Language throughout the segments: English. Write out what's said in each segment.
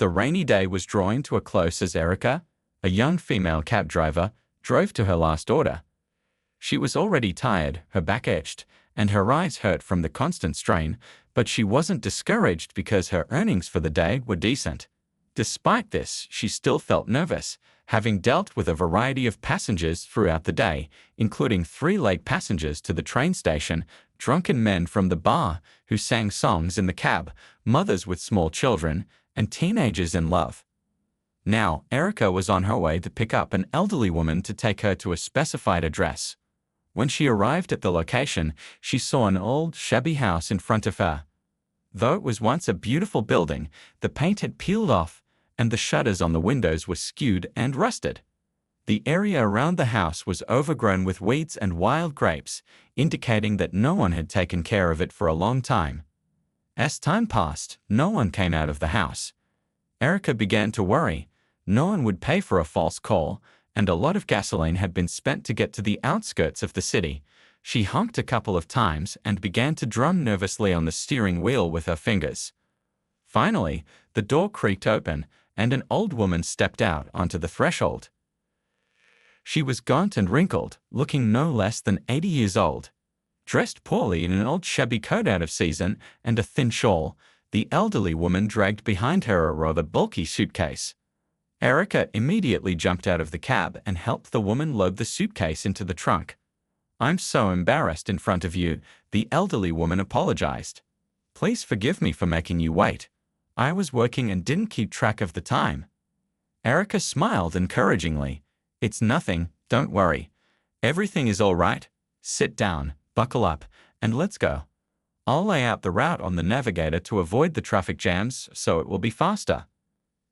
The rainy day was drawing to a close as Erica, a young female cab driver, drove to her last order. She was already tired, her back ached, and her eyes hurt from the constant strain, but she wasn't discouraged because her earnings for the day were decent. Despite this, she still felt nervous, having dealt with a variety of passengers throughout the day, including 3 late passengers to the train station, drunken men from the bar who sang songs in the cab, mothers with small children, and teenagers in love. Now, Erica was on her way to pick up an elderly woman to take her to a specified address. When she arrived at the location, she saw an old, shabby house in front of her. Though it was once a beautiful building, the paint had peeled off, and the shutters on the windows were skewed and rusted. The area around the house was overgrown with weeds and wild grapes, indicating that no one had taken care of it for a long time. As time passed, no one came out of the house. Erica began to worry. No one would pay for a false call, and a lot of gasoline had been spent to get to the outskirts of the city. She honked a couple of times and began to drum nervously on the steering wheel with her fingers. Finally, the door creaked open, and an old woman stepped out onto the threshold. She was gaunt and wrinkled, looking no less than 80 years old. Dressed poorly in an old shabby coat out of season and a thin shawl, the elderly woman dragged behind her a rather bulky suitcase. Erica immediately jumped out of the cab and helped the woman load the suitcase into the trunk. "I'm so embarrassed in front of you," the elderly woman apologized. "Please forgive me for making you wait. I was working and didn't keep track of the time." Erica smiled encouragingly. "It's nothing, don't worry. Everything is all right. Sit down, buckle up, and let's go. I'll lay out the route on the navigator to avoid the traffic jams so it will be faster."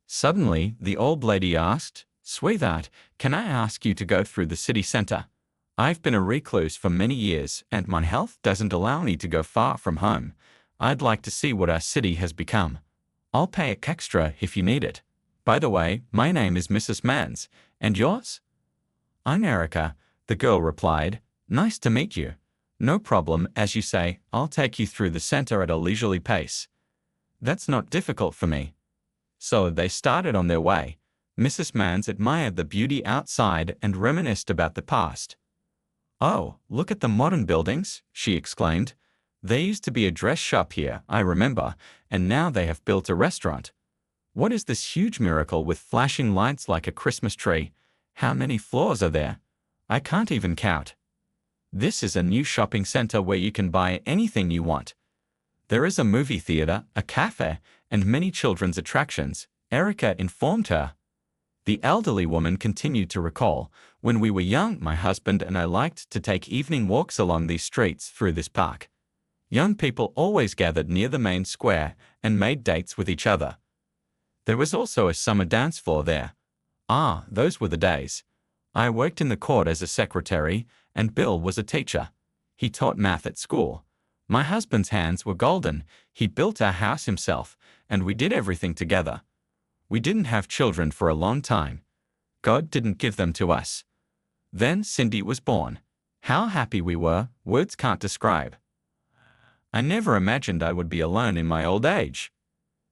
Suddenly, the old lady asked, "Sweetheart, can I ask you to go through the city center? I've been a recluse for many years and my health doesn't allow me to go far from home. I'd like to see what our city has become. I'll pay extra if you need it. By the way, my name is Mrs. Mans, and yours?" "I'm Erica," the girl replied. "Nice to meet you. No problem, as you say, I'll take you through the center at a leisurely pace. That's not difficult for me." So they started on their way. Mrs. Mans admired the beauty outside and reminisced about the past. "Oh, look at the modern buildings," she exclaimed. "There used to be a dress shop here, I remember, and now they have built a restaurant. What is this huge miracle with flashing lights like a Christmas tree? How many floors are there? I can't even count. This is a new shopping center where you can buy anything you want. There is a movie theater, a cafe, and many children's attractions," Erica informed her. The elderly woman continued to recall, "When we were young, my husband and I liked to take evening walks along these streets through this park. Young people always gathered near the main square and made dates with each other. There was also a summer dance floor there. Ah, those were the days. I worked in the court as a secretary, and Bill was a teacher. He taught math at school. My husband's hands were golden. He built our house himself, and we did everything together. We didn't have children for a long time. God didn't give them to us. Then Cindy was born. How happy we were, words can't describe. I never imagined I would be alone in my old age."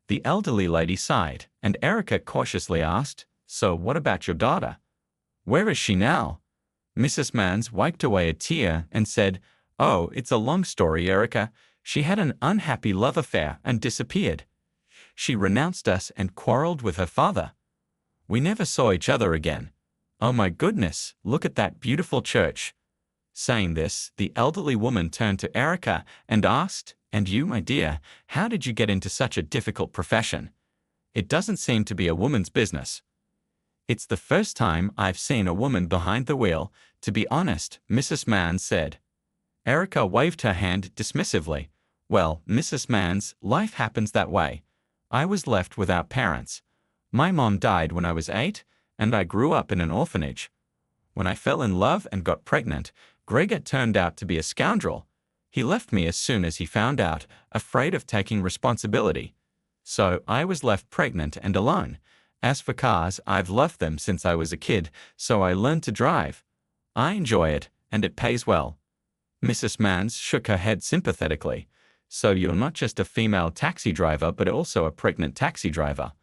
The elderly lady sighed, and Erica cautiously asked, "So what about your daughter? Where is she now?" Mrs. Mans wiped away a tear and said, "Oh, it's a long story, Erica. She had an unhappy love affair and disappeared. She renounced us and quarreled with her father. We never saw each other again. Oh my goodness, look at that beautiful church." Saying this, the elderly woman turned to Erica and asked, "And you, my dear, how did you get into such a difficult profession? It doesn't seem to be a woman's business." "It's the first time I've seen a woman behind the wheel, to be honest," Mrs. Mans said. Erica waved her hand dismissively. "Well, Mrs. Mans, life happens that way. I was left without parents. My mom died when I was 8, and I grew up in an orphanage. When I fell in love and got pregnant, Gregor turned out to be a scoundrel. He left me as soon as he found out, afraid of taking responsibility. So I was left pregnant and alone. As for cars, I've loved them since I was a kid, so I learned to drive. I enjoy it, and it pays well." Mrs. Mans shook her head sympathetically. "So you're not just a female taxi driver but also a pregnant taxi driver.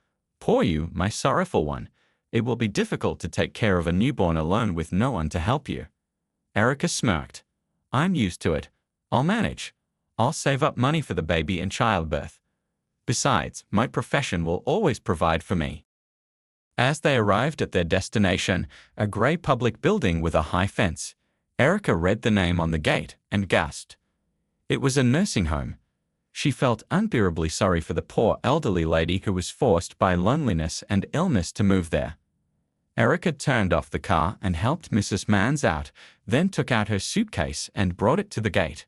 Poor you, my sorrowful one. It will be difficult to take care of a newborn alone with no one to help you. Erica smirked. I'm used to it. I'll manage. I'll save up money for the baby in childbirth. Besides, my profession will always provide for me. As they arrived at their destination, a grey public building with a high fence, Erica read the name on the gate and gasped. It was a nursing home. She felt unbearably sorry for the poor elderly lady who was forced by loneliness and illness to move there. Erica turned off the car and helped Mrs. Mans out, then took out her suitcase and brought it to the gate.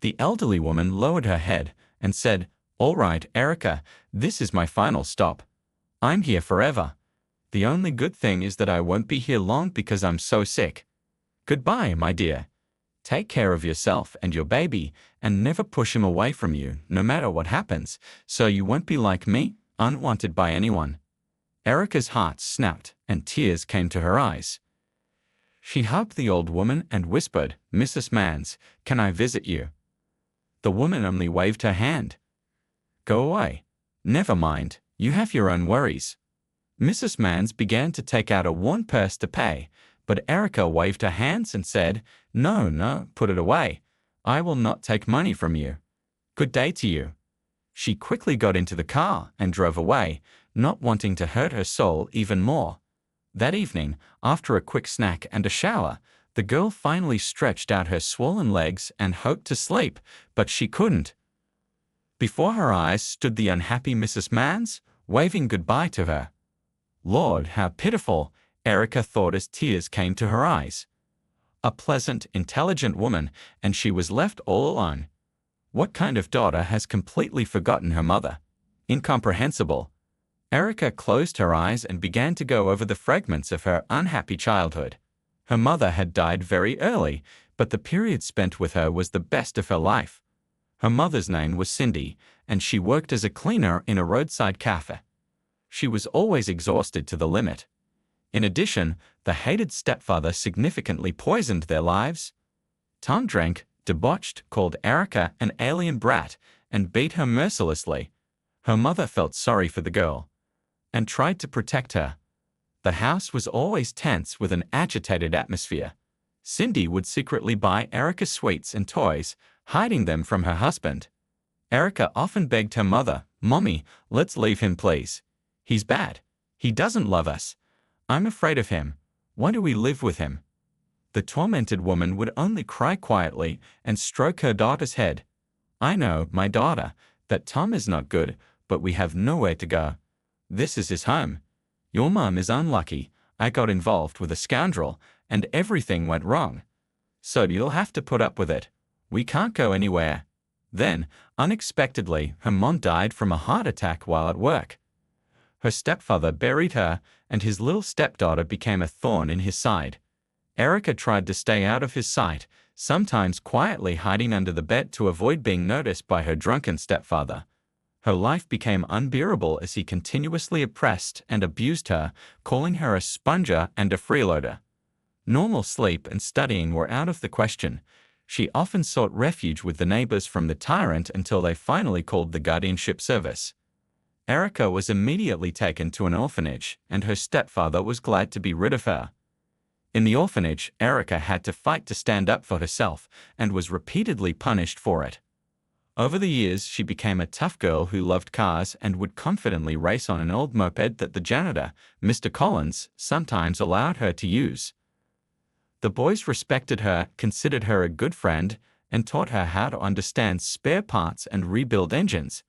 The elderly woman lowered her head and said, "All right, Erica, this is my final stop. I'm here forever. The only good thing is that I won't be here long because I'm so sick. Goodbye, my dear. Take care of yourself and your baby, and never push him away from you, no matter what happens, so you won't be like me, unwanted by anyone." Erica's heart snapped, and tears came to her eyes. She hugged the old woman and whispered, "Mrs. Mans, can I visit you?" The woman only waved her hand. "Go away. Never mind, you have your own worries." Mrs. Mans began to take out a worn purse to pay, but Erica waved her hands and said, "No, no, put it away. I will not take money from you. Good day to you." She quickly got into the car and drove away, not wanting to hurt her soul even more. That evening, after a quick snack and a shower, the girl finally stretched out her swollen legs and hoped to sleep, but she couldn't. Before her eyes stood the unhappy Mrs. Mans, waving goodbye to her. Lord, how pitiful, Erica thought as tears came to her eyes. A pleasant, intelligent woman, and she was left all alone. What kind of daughter has completely forgotten her mother? Incomprehensible. Erica closed her eyes and began to go over the fragments of her unhappy childhood. Her mother had died very early, but the period spent with her was the best of her life. Her mother's name was Cindy, and she worked as a cleaner in a roadside cafe. She was always exhausted to the limit. In addition, the hated stepfather significantly poisoned their lives. Tom drank, debauched, called Erica an alien brat, and beat her mercilessly. Her mother felt sorry for the girl and tried to protect her. The house was always tense with an agitated atmosphere. Cindy would secretly buy Erica sweets and toys, hiding them from her husband. Erica often begged her mother, "Mommy, let's leave him please. He's bad. He doesn't love us. I'm afraid of him. Why do we live with him?" The tormented woman would only cry quietly and stroke her daughter's head. "I know, my daughter, that Tom is not good, but we have nowhere to go. This is his home. Your mom is unlucky. I got involved with a scoundrel, and everything went wrong. So you'll have to put up with it. We can't go anywhere." Then, unexpectedly, her mom died from a heart attack while at work. Her stepfather buried her, and his little stepdaughter became a thorn in his side. Erica tried to stay out of his sight, sometimes quietly hiding under the bed to avoid being noticed by her drunken stepfather. Her life became unbearable as he continuously oppressed and abused her, calling her a sponger and a freeloader. Normal sleep and studying were out of the question. She often sought refuge with the neighbors from the tyrant until they finally called the guardianship service. Erica was immediately taken to an orphanage, and her stepfather was glad to be rid of her. In the orphanage, Erica had to fight to stand up for herself and was repeatedly punished for it. Over the years, she became a tough girl who loved cars and would confidently race on an old moped that the janitor, Mr. Collins, sometimes allowed her to use. The boys respected her, considered her a good friend, and taught her how to understand spare parts and rebuild engines.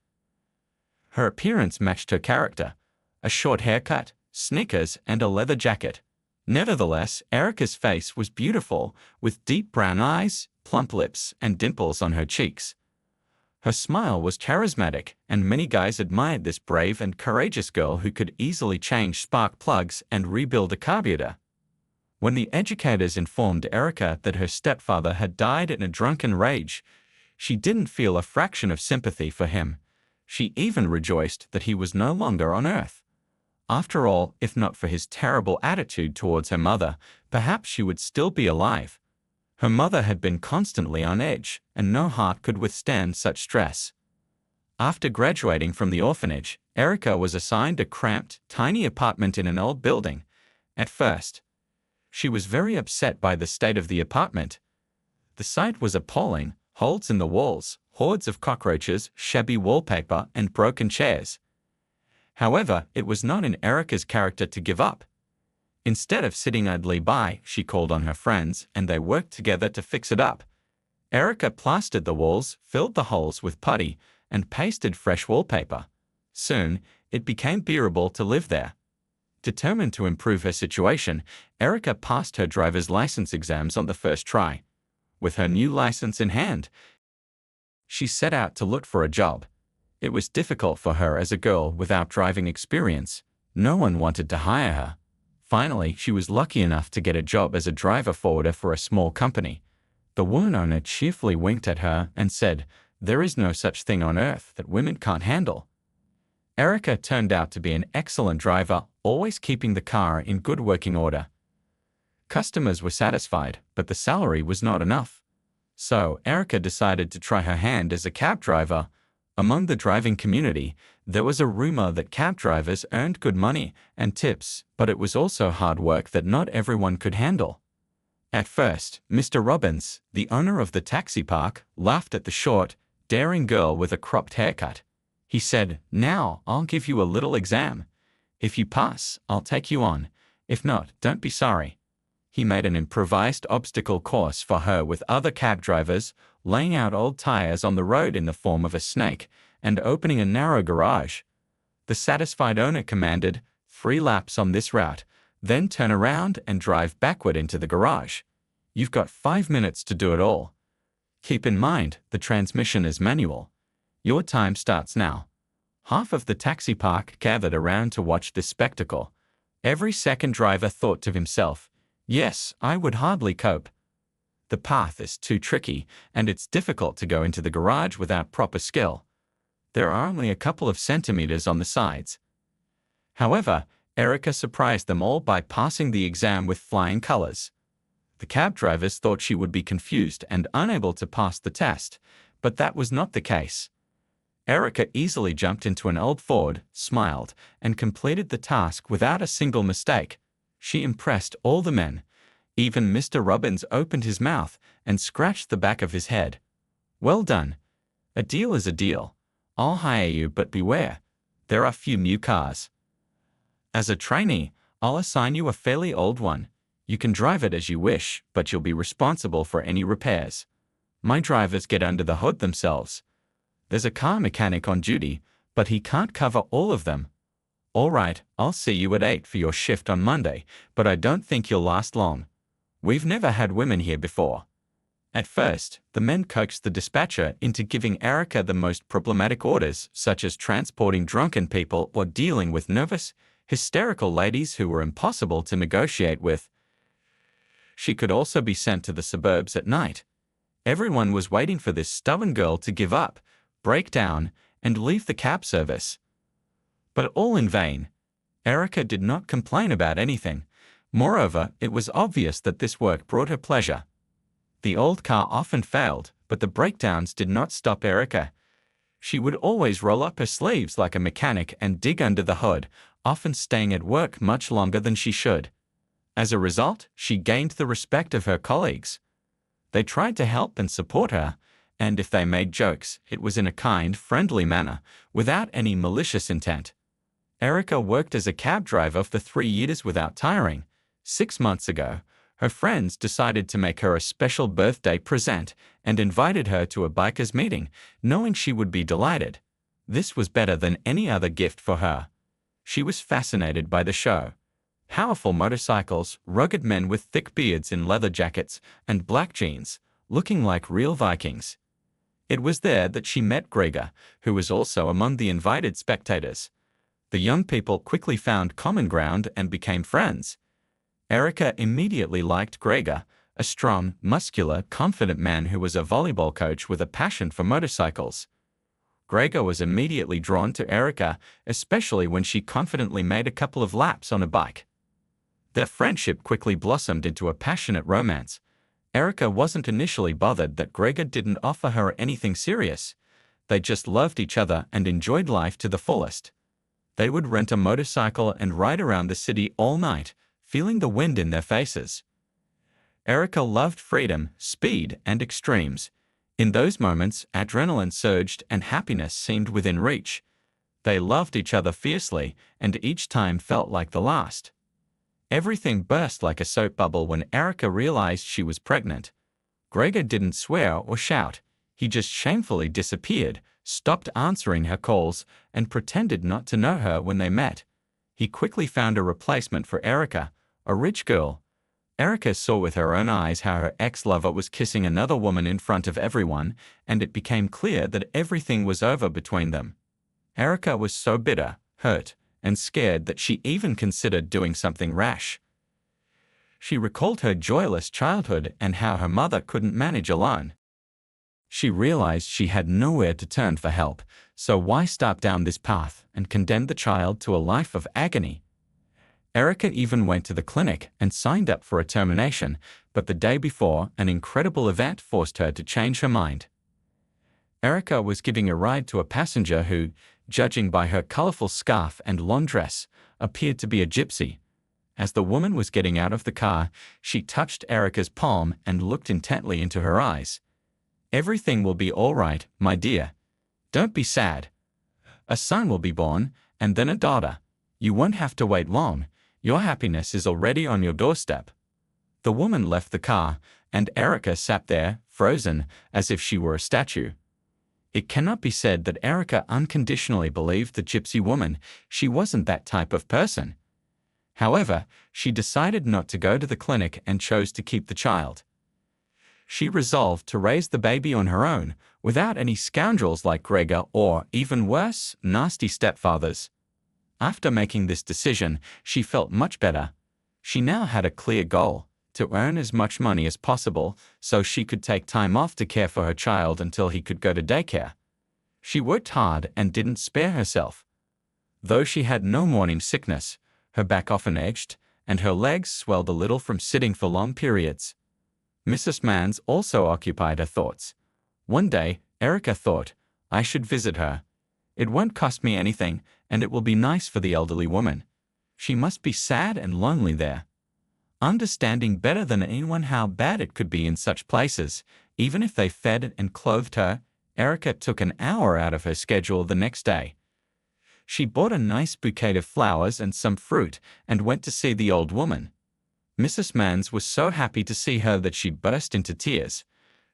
Her appearance matched her character: a short haircut, sneakers, and a leather jacket. Nevertheless, Erica's face was beautiful, with deep brown eyes, plump lips, and dimples on her cheeks. Her smile was charismatic, and many guys admired this brave and courageous girl who could easily change spark plugs and rebuild a carburetor. When the educators informed Erica that her stepfather had died in a drunken rage, she didn't feel a fraction of sympathy for him. She even rejoiced that he was no longer on earth. After all, if not for his terrible attitude towards her mother, perhaps she would still be alive. Her mother had been constantly on edge, and no heart could withstand such stress. After graduating from the orphanage, Erica was assigned a cramped, tiny apartment in an old building. At first, she was very upset by the state of the apartment. The sight was appalling: holes in the walls, hordes of cockroaches, shabby wallpaper, and broken chairs. However, it was not in Erica's character to give up. Instead of sitting idly by, she called on her friends, and they worked together to fix it up. Erica plastered the walls, filled the holes with putty, and pasted fresh wallpaper. Soon, it became bearable to live there. Determined to improve her situation, Erica passed her driver's license exams on the first try. With her new license in hand, she set out to look for a job. It was difficult for her as a girl without driving experience. No one wanted to hire her. Finally, she was lucky enough to get a job as a driver forwarder for a small company. The woman owner cheerfully winked at her and said, "There is no such thing on earth that women can't handle." Erica turned out to be an excellent driver, always keeping the car in good working order. Customers were satisfied, but the salary was not enough. So, Erica decided to try her hand as a cab driver. Among the driving community, there was a rumor that cab drivers earned good money and tips, but it was also hard work that not everyone could handle. At first, Mr. Robbins, the owner of the taxi park, laughed at the short, daring girl with a cropped haircut. He said, "Now, I'll give you a little exam. If you pass, I'll take you on. If not, don't be sorry." He made an improvised obstacle course for her with other cab drivers, laying out old tires on the road in the form of a snake, and opening a narrow garage. The satisfied owner commanded, "3 laps on this route, then turn around and drive backward into the garage. You've got 5 minutes to do it all. Keep in mind, the transmission is manual. Your time starts now." Half of the taxi park gathered around to watch this spectacle. Every second driver thought to himself, "Yes, I would hardly cope. The path is too tricky, and it's difficult to go into the garage without proper skill. There are only a couple of centimeters on the sides." However, Erica surprised them all by passing the exam with flying colors. The cab drivers thought she would be confused and unable to pass the test, but that was not the case. Erica easily jumped into an old Ford, smiled, and completed the task without a single mistake. She impressed all the men. Even Mr. Robbins opened his mouth and scratched the back of his head. "Well done. A deal is a deal. I'll hire you, but beware. There are few new cars. As a trainee, I'll assign you a fairly old one. You can drive it as you wish, but you'll be responsible for any repairs. My drivers get under the hood themselves. There's a car mechanic on duty, but he can't cover all of them. All right, I'll see you at 8 for your shift on Monday, but I don't think you'll last long. We've never had women here before." At first, the men coaxed the dispatcher into giving Erica the most problematic orders, such as transporting drunken people or dealing with nervous, hysterical ladies who were impossible to negotiate with. She could also be sent to the suburbs at night. Everyone was waiting for this stubborn girl to give up, break down, and leave the cab service. But all in vain. Erica did not complain about anything. Moreover, it was obvious that this work brought her pleasure. The old car often failed, but the breakdowns did not stop Erica. She would always roll up her sleeves like a mechanic and dig under the hood, often staying at work much longer than she should. As a result, she gained the respect of her colleagues. They tried to help and support her, and if they made jokes, it was in a kind, friendly manner, without any malicious intent. Erica worked as a cab driver for 3 years without tiring. 6 months ago, her friends decided to make her a special birthday present and invited her to a bikers meeting, knowing she would be delighted. This was better than any other gift for her. She was fascinated by the show. Powerful motorcycles, rugged men with thick beards in leather jackets and black jeans, looking like real Vikings. It was there that she met Gregor, who was also among the invited spectators. The young people quickly found common ground and became friends. Erica immediately liked Gregor, a strong, muscular, confident man who was a volleyball coach with a passion for motorcycles. Gregor was immediately drawn to Erica, especially when she confidently made a couple of laps on a bike. Their friendship quickly blossomed into a passionate romance. Erica wasn't initially bothered that Gregor didn't offer her anything serious. They just loved each other and enjoyed life to the fullest. They would rent a motorcycle and ride around the city all night, feeling the wind in their faces. Erica loved freedom, speed, and extremes. In those moments, adrenaline surged and happiness seemed within reach. They loved each other fiercely, and each time felt like the last. Everything burst like a soap bubble when Erica realized she was pregnant. Gregor didn't swear or shout. He just shamefully disappeared, stopped answering her calls, and pretended not to know her when they met. He quickly found a replacement for Erica, a rich girl. Erica saw with her own eyes how her ex-lover was kissing another woman in front of everyone, and it became clear that everything was over between them. Erica was so bitter, hurt, and scared that she even considered doing something rash. She recalled her joyless childhood and how her mother couldn't manage alone. She realized she had nowhere to turn for help, so why start down this path and condemn the child to a life of agony? Erica even went to the clinic and signed up for a termination, but the day before, an incredible event forced her to change her mind. Erica was giving a ride to a passenger who, judging by her colorful scarf and long dress, appeared to be a gypsy. As the woman was getting out of the car, she touched Erica's palm and looked intently into her eyes. "Everything will be all right, my dear. Don't be sad. A son will be born, and then a daughter. You won't have to wait long. Your happiness is already on your doorstep." The woman left the car, and Erica sat there, frozen, as if she were a statue. It cannot be said that Erica unconditionally believed the gypsy woman. She wasn't that type of person. However, she decided not to go to the clinic and chose to keep the child. She resolved to raise the baby on her own, without any scoundrels like Gregor or, even worse, nasty stepfathers. After making this decision, she felt much better. She now had a clear goal: to earn as much money as possible so she could take time off to care for her child until he could go to daycare. She worked hard and didn't spare herself. Though she had no morning sickness, her back often ached, and her legs swelled a little from sitting for long periods. Mrs. Mans also occupied her thoughts. One day, Erica thought, "I should visit her. It won't cost me anything, and it will be nice for the elderly woman. She must be sad and lonely there." Understanding better than anyone how bad it could be in such places, even if they fed and clothed her, Erica took an hour out of her schedule the next day. She bought a nice bouquet of flowers and some fruit and went to see the old woman. Mrs. Mans was so happy to see her that she burst into tears.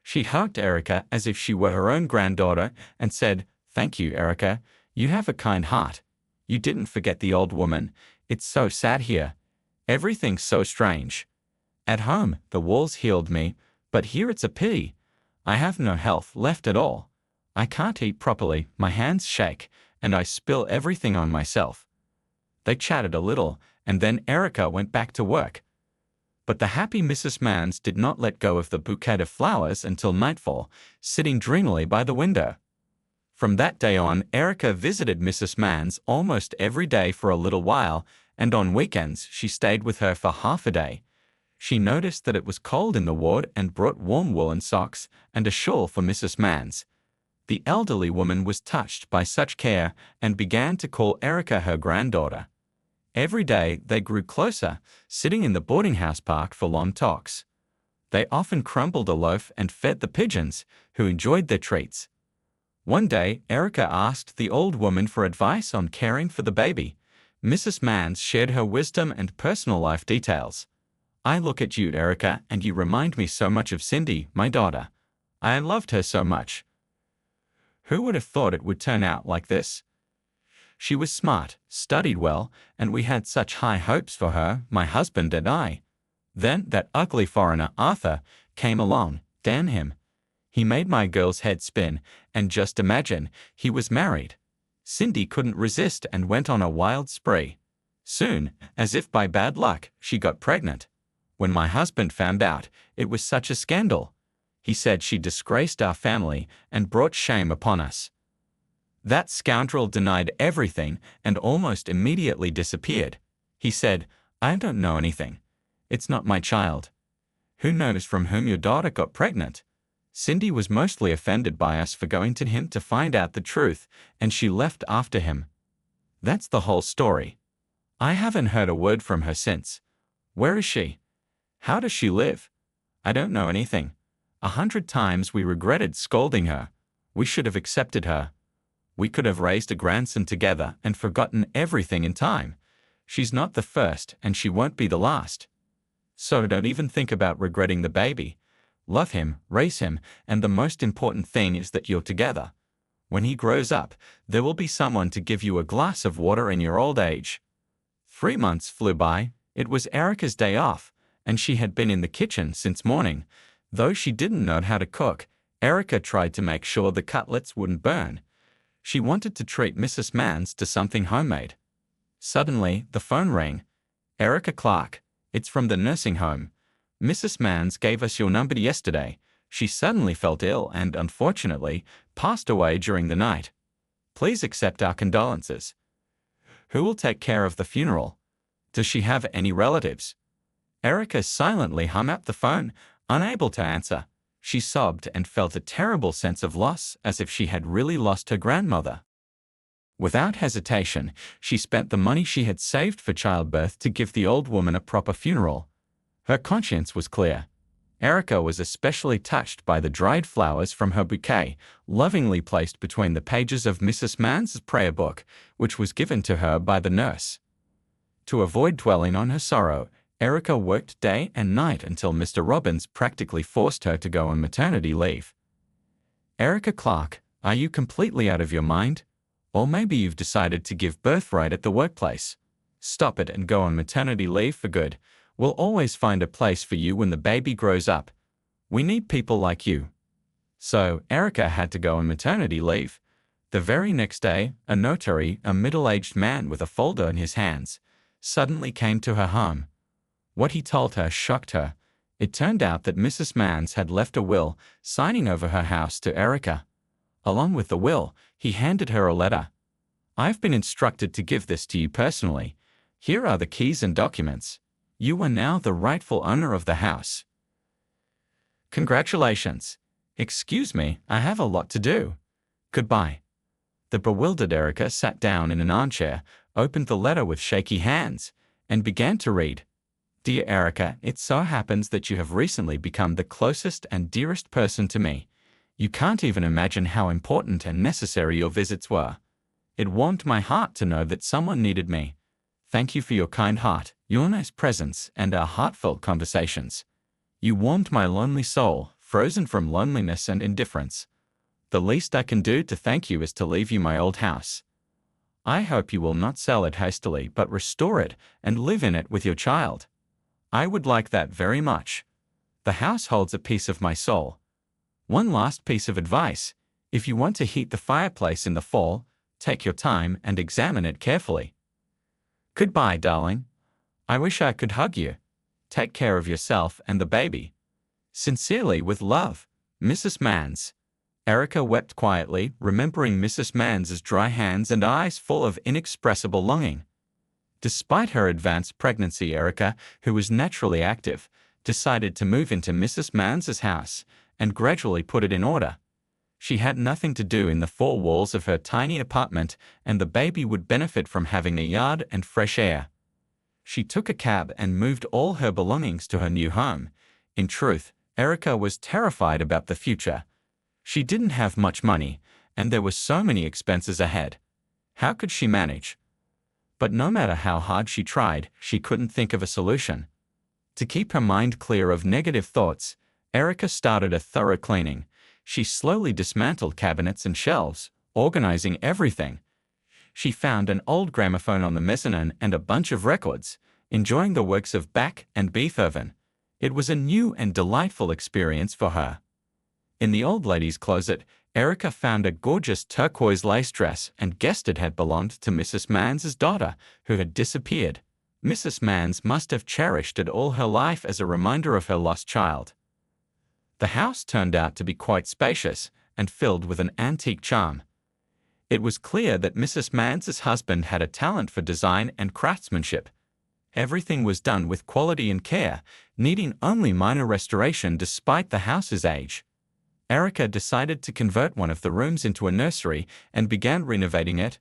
She hugged Erica as if she were her own granddaughter and said, "Thank you, Erica. You have a kind heart. You didn't forget the old woman. It's so sad here. Everything's so strange. At home, the walls healed me, but here it's a pity. I have no health left at all. I can't eat properly, my hands shake, and I spill everything on myself." They chatted a little, and then Erica went back to work. But the happy Mrs. Mans did not let go of the bouquet of flowers until nightfall, sitting dreamily by the window. From that day on, Erica visited Mrs. Mans almost every day for a little while, and on weekends she stayed with her for half a day. She noticed that it was cold in the ward and brought warm woolen socks and a shawl for Mrs. Mans. The elderly woman was touched by such care and began to call Erica her granddaughter. Every day they grew closer, sitting in the boarding house park for long talks. They often crumbled a loaf and fed the pigeons, who enjoyed their treats. One day, Erica asked the old woman for advice on caring for the baby. Mrs. Mans shared her wisdom and personal life details. "I look at you, Erica, and you remind me so much of Cindy, my daughter. I loved her so much. Who would have thought it would turn out like this? She was smart, studied well, and we had such high hopes for her, my husband and I. Then that ugly foreigner, Arthur, came along, damn him. He made my girl's head spin, and just imagine, he was married. Cindy couldn't resist and went on a wild spree. Soon, as if by bad luck, she got pregnant. When my husband found out, it was such a scandal. He said she disgraced our family and brought shame upon us. That scoundrel denied everything and almost immediately disappeared. He said, 'I don't know anything. It's not my child. Who knows from whom your daughter got pregnant?' Cindy was mostly offended by us for going to him to find out the truth, and she left after him. That's the whole story. I haven't heard a word from her since. Where is she? How does she live? I don't know anything. 100 times we regretted scolding her. We should have accepted her. We could have raised a grandson together and forgotten everything in time. She's not the first, and she won't be the last. So don't even think about regretting the baby. Love him, raise him, and the most important thing is that you're together. When he grows up, there will be someone to give you a glass of water in your old age. 3 months flew by. It was Erica's day off, and she had been in the kitchen since morning. Though she didn't know how to cook, Erica tried to make sure the cutlets wouldn't burn. She wanted to treat Mrs. Mans to something homemade. Suddenly, the phone rang. Erica Clark, it's from the nursing home. Mrs. Mans gave us your number yesterday. She suddenly felt ill and, unfortunately, passed away during the night. Please accept our condolences. Who will take care of the funeral? Does she have any relatives? Erica silently hung up the phone, unable to answer. She sobbed and felt a terrible sense of loss, as if she had really lost her grandmother. Without hesitation, she spent the money she had saved for childbirth to give the old woman a proper funeral. Her conscience was clear. Erica was especially touched by the dried flowers from her bouquet, lovingly placed between the pages of Mrs. Mans' prayer book, which was given to her by the nurse. To avoid dwelling on her sorrow, Erica worked day and night until Mr. Robbins practically forced her to go on maternity leave. Erica Clark, are you completely out of your mind? Or maybe you've decided to give birth right at the workplace. Stop it and go on maternity leave for good. We'll always find a place for you when the baby grows up. We need people like you. So, Erica had to go on maternity leave. The very next day, a notary, a middle-aged man with a folder in his hands, suddenly came to her home. What he told her shocked her. It turned out that Mrs. Mans had left a will, signing over her house to Erica. Along with the will, he handed her a letter. I've been instructed to give this to you personally. Here are the keys and documents. You are now the rightful owner of the house. Congratulations. Excuse me, I have a lot to do. Goodbye. The bewildered Erica sat down in an armchair, opened the letter with shaky hands, and began to read. Dear Erica, it so happens that you have recently become the closest and dearest person to me. You can't even imagine how important and necessary your visits were. It warmed my heart to know that someone needed me. Thank you for your kind heart, your nice presence, and our heartfelt conversations. You warmed my lonely soul, frozen from loneliness and indifference. The least I can do to thank you is to leave you my old house. I hope you will not sell it hastily but restore it and live in it with your child. I would like that very much. The house holds a piece of my soul. One last piece of advice. If you want to heat the fireplace in the fall, take your time and examine it carefully. Goodbye, darling. I wish I could hug you. Take care of yourself and the baby. Sincerely with love, Mrs. Mans. Erica wept quietly, remembering Mrs. Mans's dry hands and eyes full of inexpressible longing. Despite her advanced pregnancy, Erica, who was naturally active, decided to move into Mrs. Mans's house and gradually put it in order. She had nothing to do in the four walls of her tiny apartment, and the baby would benefit from having a yard and fresh air. She took a cab and moved all her belongings to her new home. In truth, Erica was terrified about the future. She didn't have much money, and there were so many expenses ahead. How could she manage? But no matter how hard she tried, she couldn't think of a solution. To keep her mind clear of negative thoughts, Erica started a thorough cleaning. She slowly dismantled cabinets and shelves, organizing everything. She found an old gramophone on the mezzanine and a bunch of records, enjoying the works of Bach and Beethoven. It was a new and delightful experience for her. In the old lady's closet, Erica found a gorgeous turquoise lace dress and guessed it had belonged to Mrs. Mans's daughter, who had disappeared. Mrs. Mans must have cherished it all her life as a reminder of her lost child. The house turned out to be quite spacious and filled with an antique charm. It was clear that Mrs. Mans's husband had a talent for design and craftsmanship. Everything was done with quality and care, needing only minor restoration despite the house's age. Erica decided to convert one of the rooms into a nursery and began renovating it.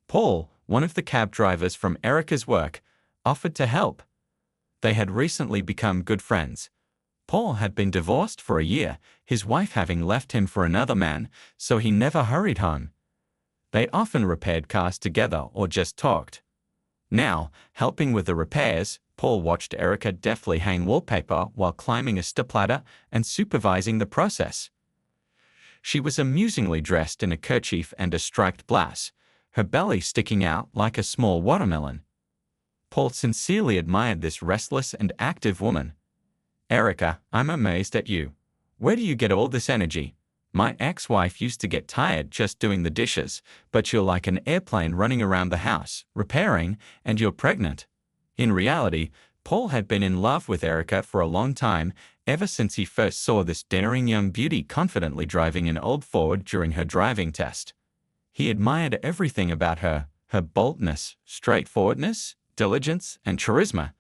Paul, one of the cab drivers from Erica's work, offered to help. They had recently become good friends. Paul had been divorced for a year, his wife having left him for another man, so he never hurried home. They often repaired cars together or just talked. Now, helping with the repairs, Paul watched Erica deftly hang wallpaper while climbing a stepladder and supervising the process. She was amusingly dressed in a kerchief and a striped blouse, her belly sticking out like a small watermelon. Paul sincerely admired this restless and active woman. "Erica, I'm amazed at you. Where do you get all this energy? My ex-wife used to get tired just doing the dishes, but you're like an airplane running around the house, repairing, and you're pregnant." In reality, Paul had been in love with Erica for a long time, ever since he first saw this daring young beauty confidently driving an old Ford during her driving test. He admired everything about her boldness, straightforwardness, diligence, and charisma.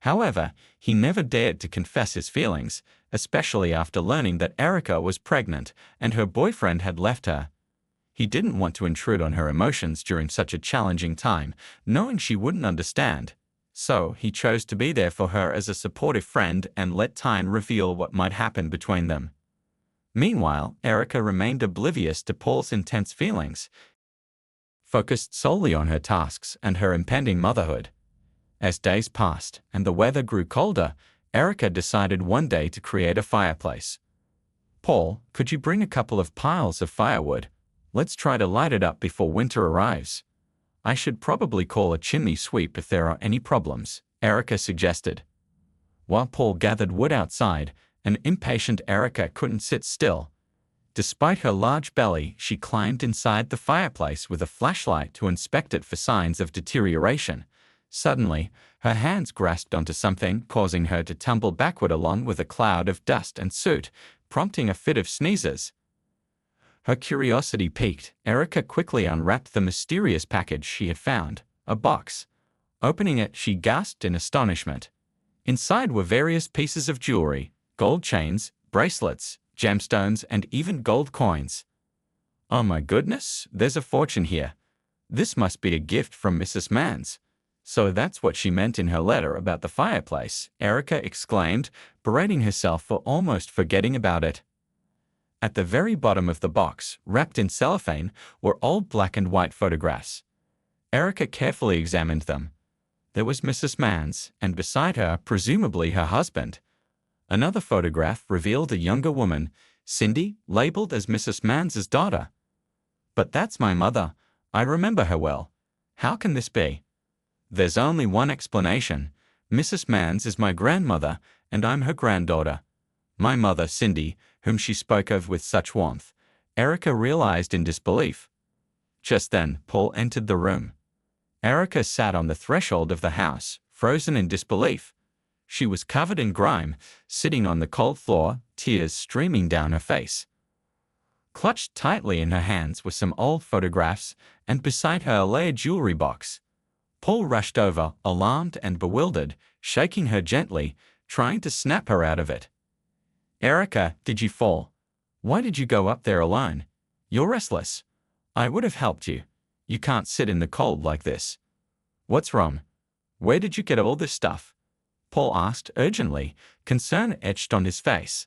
However, he never dared to confess his feelings, especially after learning that Erica was pregnant and her boyfriend had left her. He didn't want to intrude on her emotions during such a challenging time, knowing she wouldn't understand. So he chose to be there for her as a supportive friend and let time reveal what might happen between them. Meanwhile, Erica remained oblivious to Paul's intense feelings, focused solely on her tasks and her impending motherhood. As days passed and the weather grew colder, Erica decided one day to create a fireplace. "Paul, could you bring a couple of piles of firewood? Let's try to light it up before winter arrives. I should probably call a chimney sweep if there are any problems," Erica suggested. While Paul gathered wood outside, an impatient Erica couldn't sit still. Despite her large belly, she climbed inside the fireplace with a flashlight to inspect it for signs of deterioration. Suddenly, her hands grasped onto something, causing her to tumble backward along with a cloud of dust and soot, prompting a fit of sneezes. Her curiosity piqued, Erica quickly unwrapped the mysterious package she had found, a box. Opening it, she gasped in astonishment. Inside were various pieces of jewelry, gold chains, bracelets, gemstones, and even gold coins. "Oh my goodness, there's a fortune here. This must be a gift from Mrs. Mans. So that's what she meant in her letter about the fireplace," Erica exclaimed, berating herself for almost forgetting about it. At the very bottom of the box, wrapped in cellophane, were old black and white photographs. Erica carefully examined them. There was Mrs. Mans, and beside her, presumably her husband. Another photograph revealed a younger woman, Cindy, labeled as Mrs. Mans's daughter. "But that's my mother. I remember her well. How can this be?" "There's only one explanation. Mrs. Mans is my grandmother, and I'm her granddaughter. My mother, Cindy, whom she spoke of with such warmth." Erica realized in disbelief. Just then, Paul entered the room. Erica sat on the threshold of the house, frozen in disbelief. She was covered in grime, sitting on the cold floor, tears streaming down her face. Clutched tightly in her hands were some old photographs, and beside her lay a jewelry box. Paul rushed over, alarmed and bewildered, shaking her gently, trying to snap her out of it. "Erica, did you fall? Why did you go up there alone? You're restless. I would have helped you. You can't sit in the cold like this. What's wrong? Where did you get all this stuff?" Paul asked urgently, concern etched on his face.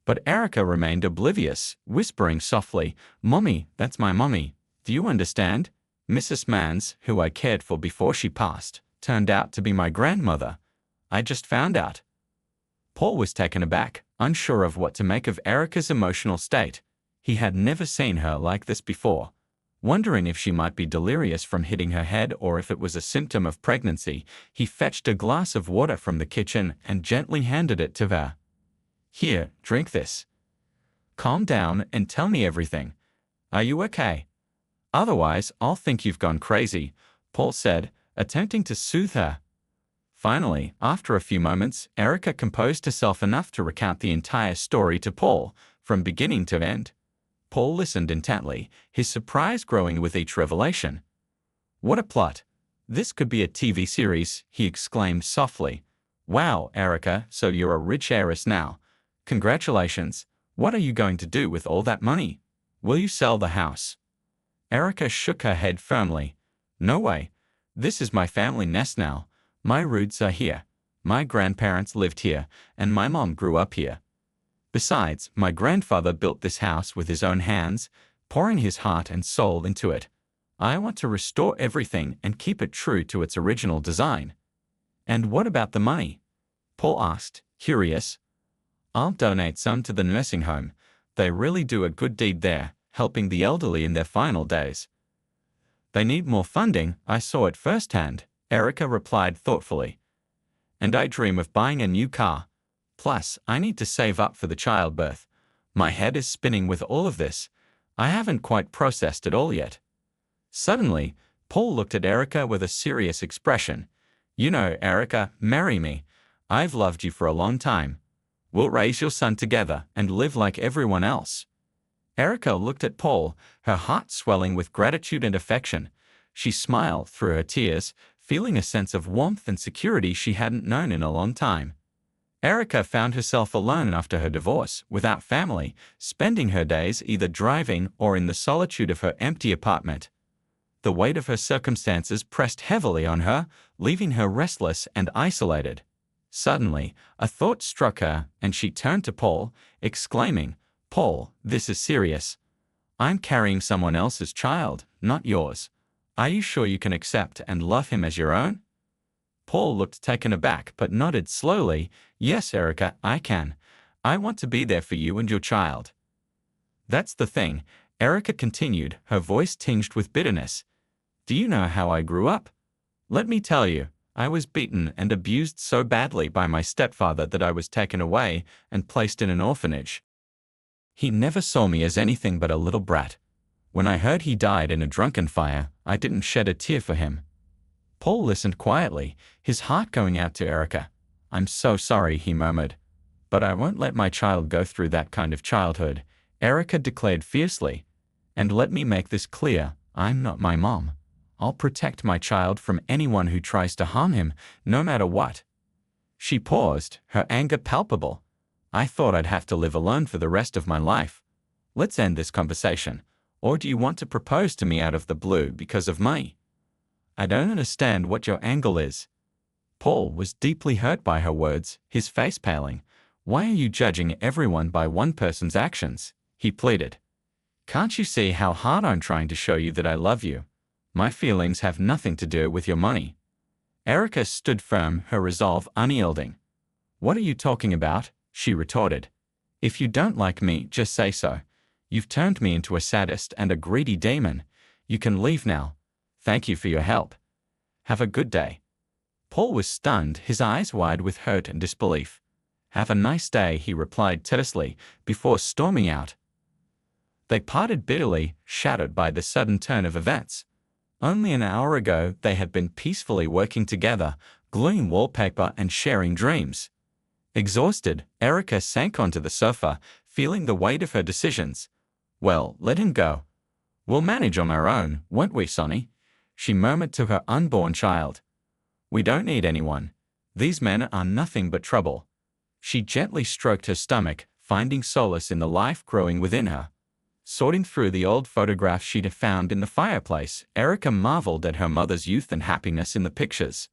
But Erica remained oblivious, whispering softly, "Mommy, that's my mommy. Do you understand? Mrs. Mans, who I cared for before she passed, turned out to be my grandmother. I just found out." Paul was taken aback, unsure of what to make of Erica's emotional state. He had never seen her like this before. Wondering if she might be delirious from hitting her head or if it was a symptom of pregnancy, he fetched a glass of water from the kitchen and gently handed it to her. "Here, drink this. Calm down and tell me everything. Are you okay? Otherwise, I'll think you've gone crazy," Paul said, attempting to soothe her. Finally, after a few moments, Erica composed herself enough to recount the entire story to Paul, from beginning to end. Paul listened intently, his surprise growing with each revelation. "What a plot! This could be a TV series," he exclaimed softly. "Wow, Erica, so you're a rich heiress now. Congratulations. What are you going to do with all that money? Will you sell the house? Erica shook her head firmly. No way. This is my family nest now. My roots are here. My grandparents lived here, and my mom grew up here. Besides, my grandfather built this house with his own hands, pouring his heart and soul into it. I want to restore everything and keep it true to its original design. And what about the money? Paul asked, curious. I'll donate some to the nursing home. They really do a good deed there, helping the elderly in their final days. They need more funding, I saw it firsthand, Erica replied thoughtfully. And I dream of buying a new car. Plus, I need to save up for the childbirth. My head is spinning with all of this. I haven't quite processed it all yet. Suddenly, Paul looked at Erica with a serious expression. You know, Erica, marry me. I've loved you for a long time. We'll raise your son together and live like everyone else. Erica looked at Paul, her heart swelling with gratitude and affection. She smiled through her tears, feeling a sense of warmth and security she hadn't known in a long time. Erica found herself alone after her divorce, without family, spending her days either driving or in the solitude of her empty apartment. The weight of her circumstances pressed heavily on her, leaving her restless and isolated. Suddenly, a thought struck her, and she turned to Paul, exclaiming, Paul, this is serious. I'm carrying someone else's child, not yours. Are you sure you can accept and love him as your own? Paul looked taken aback but nodded slowly. Yes, Erica, I can. I want to be there for you and your child. That's the thing, Erica continued, her voice tinged with bitterness. Do you know how I grew up? Let me tell you, I was beaten and abused so badly by my stepfather that I was taken away and placed in an orphanage. He never saw me as anything but a little brat. When I heard he died in a drunken fire, I didn't shed a tear for him. Paul listened quietly, his heart going out to Erica. I'm so sorry, he murmured. But I won't let my child go through that kind of childhood, Erica declared fiercely. And let me make this clear, I'm not my mom. I'll protect my child from anyone who tries to harm him, no matter what. She paused, her anger palpable. I thought I'd have to live alone for the rest of my life. Let's end this conversation. Or do you want to propose to me out of the blue because of money? I don't understand what your angle is. Paul was deeply hurt by her words, his face paling. Why are you judging everyone by one person's actions? He pleaded. Can't you see how hard I'm trying to show you that I love you? My feelings have nothing to do with your money. Erica stood firm, her resolve unyielding. What are you talking about? She retorted. If you don't like me, just say so. You've turned me into a sadist and a greedy demon. You can leave now. Thank you for your help. Have a good day. Paul was stunned, his eyes wide with hurt and disbelief. Have a nice day, he replied tersely, before storming out. They parted bitterly, shattered by the sudden turn of events. Only an hour ago they had been peacefully working together, gluing wallpaper and sharing dreams. Exhausted, Erica sank onto the sofa, feeling the weight of her decisions. Well, let him go. We'll manage on our own, won't we, Sonny? She murmured to her unborn child. We don't need anyone. These men are nothing but trouble. She gently stroked her stomach, finding solace in the life growing within her. Sorting through the old photographs she'd found in the fireplace, Erica marveled at her mother's youth and happiness in the pictures.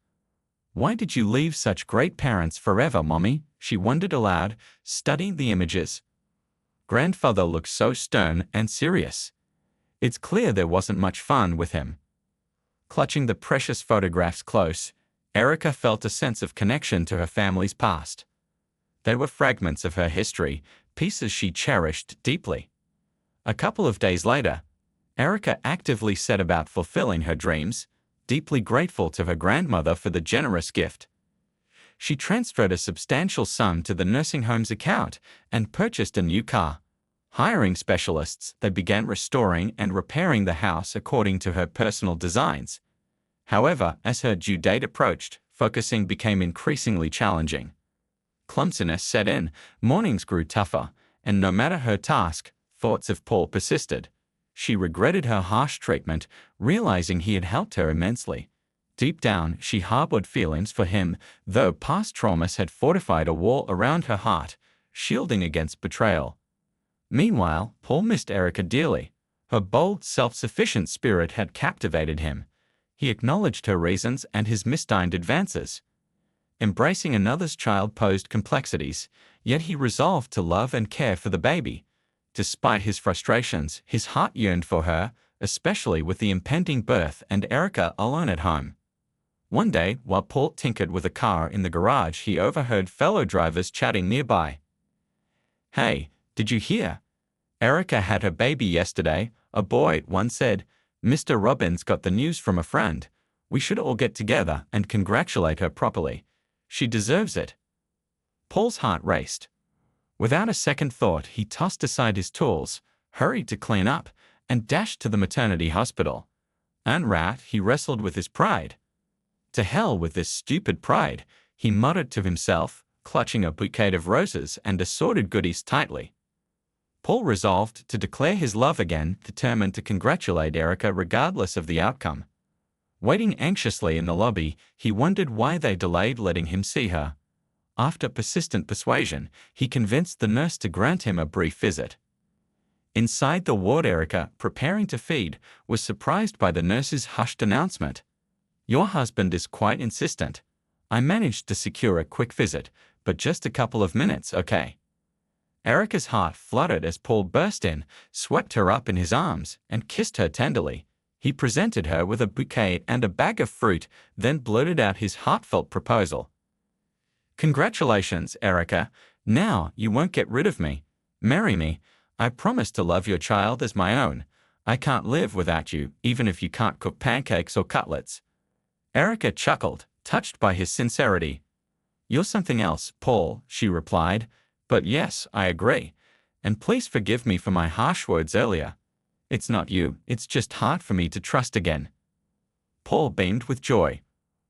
Why did you leave such great parents forever, Mommy? She wondered aloud, studying the images. Grandfather looked so stern and serious. It's clear there wasn't much fun with him. Clutching the precious photographs close, Erica felt a sense of connection to her family's past. They were fragments of her history, pieces she cherished deeply. A couple of days later, Erica actively set about fulfilling her dreams, deeply grateful to her grandmother for the generous gift. She transferred a substantial sum to the nursing home's account and purchased a new car. Hiring specialists, they began restoring and repairing the house according to her personal designs. However, as her due date approached, focusing became increasingly challenging. Clumsiness set in, mornings grew tougher, and no matter her task, thoughts of Paul persisted. She regretted her harsh treatment, realizing he had helped her immensely. Deep down, she harbored feelings for him, though past traumas had fortified a wall around her heart, shielding against betrayal. Meanwhile, Paul missed Erica dearly. Her bold, self-sufficient spirit had captivated him. He acknowledged her reasons and his mistimed advances. Embracing another's child posed complexities, yet he resolved to love and care for the baby. Despite his frustrations, his heart yearned for her, especially with the impending birth and Erica alone at home. One day, while Paul tinkered with a car in the garage, he overheard fellow drivers chatting nearby. "Hey, did you hear? Erica had her baby yesterday," a boy, one said. "Mr. Robbins got the news from a friend. We should all get together and congratulate her properly. She deserves it." Paul's heart raced. Without a second thought, he tossed aside his tools, hurried to clean up, and dashed to the maternity hospital. Unwrapped, he wrestled with his pride. "To hell with this stupid pride," he muttered to himself, clutching a bouquet of roses and assorted goodies tightly. Paul resolved to declare his love again, determined to congratulate Erica regardless of the outcome. Waiting anxiously in the lobby, he wondered why they delayed letting him see her. After persistent persuasion, he convinced the nurse to grant him a brief visit. Inside the ward, Erica, preparing to feed, was surprised by the nurse's hushed announcement. "Your husband is quite insistent. I managed to secure a quick visit, but just a couple of minutes, okay?" Erica's heart fluttered as Paul burst in, swept her up in his arms, and kissed her tenderly. He presented her with a bouquet and a bag of fruit, then blurted out his heartfelt proposal. "Congratulations, Erica. Now you won't get rid of me. Marry me. I promise to love your child as my own. I can't live without you, even if you can't cook pancakes or cutlets." Erica chuckled, touched by his sincerity. "You're something else, Paul," she replied. "But yes, I agree. And please forgive me for my harsh words earlier. It's not you, it's just hard for me to trust again." Paul beamed with joy.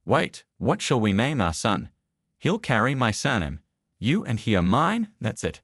"Wait, what shall we name our son? He'll carry my surname. You and he are mine, that's it."